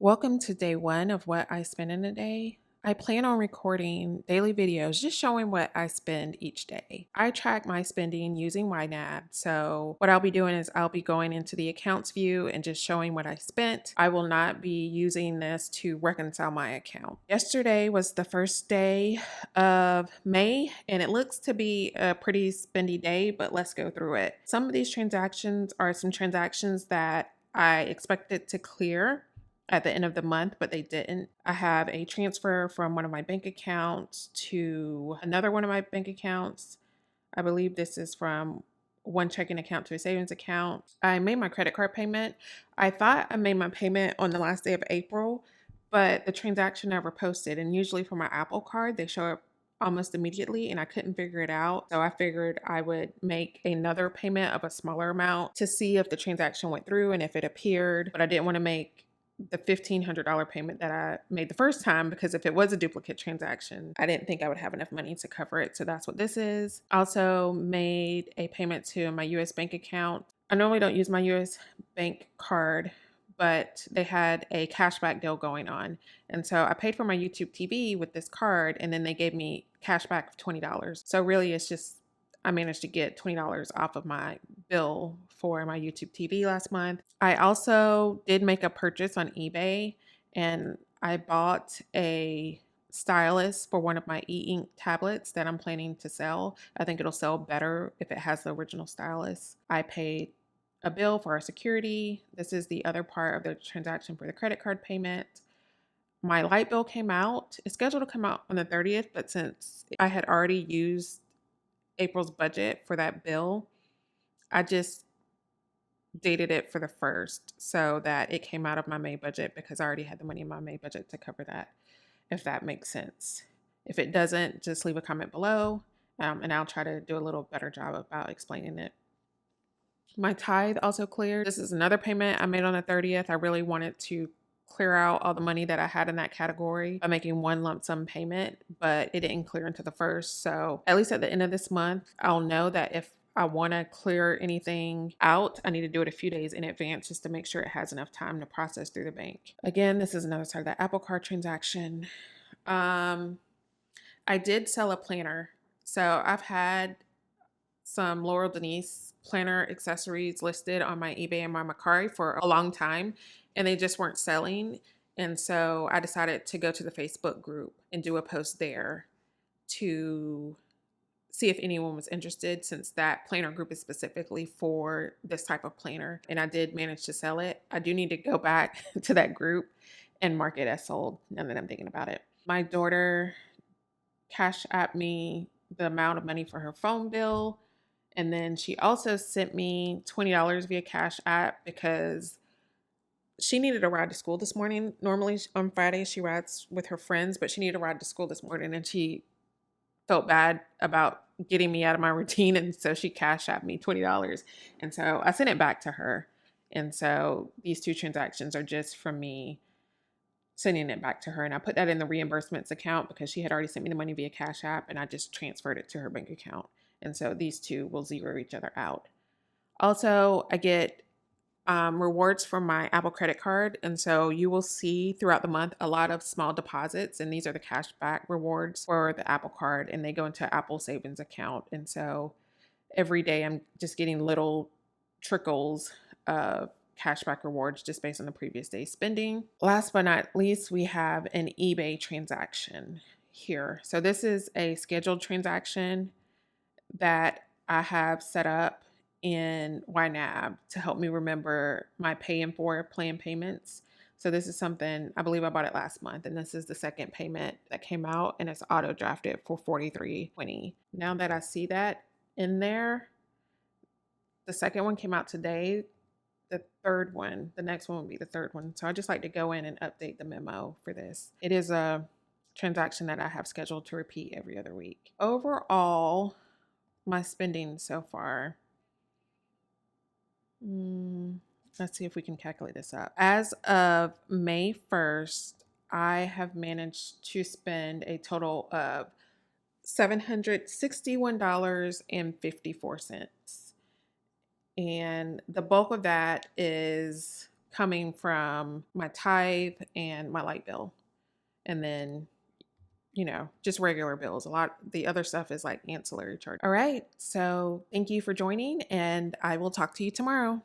Welcome to day one of what I spend in a day. I plan on recording daily videos just showing what I spend each day. I track my spending using YNAB. So, what I'll be doing is I'll be going into the accounts view and just showing what I spent. I will not be using this to reconcile my account. Yesterday was the first day of May, and it looks to be a pretty spendy day, but let's go through it. Some of these transactions are some transactions that I expected to clear at the end of the month, but they didn't. I have a transfer from one of my bank accounts to another one of my bank accounts. I believe this is from one checking account to a savings account. I made my credit card payment. I thought I made my payment on the last day of April, but the transaction never posted. And usually for my Apple Card, they show up almost immediately, and I couldn't figure it out. So I figured I would make another payment of a smaller amount to see if the transaction went through and if it appeared. But I didn't want to make the $1,500 payment that I made the first time, because if it was a duplicate transaction, I didn't think I would have enough money to cover it. So that's what this is. Also made a payment to my US bank account. I normally don't use my US bank card, but they had a cashback deal going on. And so I paid for my YouTube TV with this card, and then they gave me cashback of $20. So really it's just I managed to get $20 off of my bill for my YouTube TV last month. I also did make a purchase on eBay, and I bought a stylus for one of my e-ink tablets that I'm planning to sell. I think it'll sell better if it has the original stylus. I paid a bill for our security. This is the other part of the transaction for the credit card payment. My light bill came out. It's scheduled to come out on the 30th, but since I had already used April's budget for that bill, I just dated it for the first so that it came out of my May budget, because I already had the money in my May budget to cover that, if that makes sense. If it doesn't, just leave a comment below, and I'll try to do a little better job about explaining it. My tithe also cleared. This is another payment I made on the 30th. I really wanted to clear out all the money that I had in that category by making one lump sum payment, but it didn't clear until the first. So at least at the end of this month, I'll know that if I want to clear anything out, I need to do it a few days in advance just to make sure it has enough time to process through the bank. Again, this is another side of that Apple Card transaction. I did sell a planner. So I've had some Laurel Denise planner accessories listed on my eBay and my Mercari for a long time, and they just weren't selling. And so I decided to go to the Facebook group and do a post there to see if anyone was interested, since that planner group is specifically for this type of planner. And I did manage to sell it. I do need to go back to that group and mark it as sold now that I'm thinking about it. My daughter Cash Apped me the amount of money for her phone bill. And then she also sent me $20 via Cash App because she needed a ride to school this morning. Normally on Fridays she rides with her friends, but she needed a ride to school this morning, and she felt bad about getting me out of my routine. And so she Cash Apped me $20. And so I sent it back to her. And so these two transactions are just from me sending it back to her. And I put that in the reimbursements account because she had already sent me the money via Cash App, and I just transferred it to her bank account. And so these two will zero each other out. Also, I get rewards from my Apple credit card. And so you will see throughout the month a lot of small deposits. And these are the cash back rewards for the Apple card, and they go into Apple savings account. And so every day I'm just getting little trickles of cashback rewards just based on the previous day's spending. Last but not least, we have an eBay transaction here. So this is a scheduled transaction that I have set up in YNAB to help me remember my pay in for plan payments. So this is something, I believe I bought it last month, and this is the second payment that came out, and it's auto drafted for $43.20. Now that I see that in there, the second one came out today. The next one will be the third one. So I just like to go in and update the memo for this. It is a transaction that I have scheduled to repeat every other week. Overall, my spending so far, let's see if we can calculate this up. As of May 1st, I have managed to spend a total of $761.54. And the bulk of that is coming from my tithe and my light bill. And then, you know, just regular bills. A lot, the other stuff is like ancillary charge. All right. So thank you for joining, and I will talk to you tomorrow.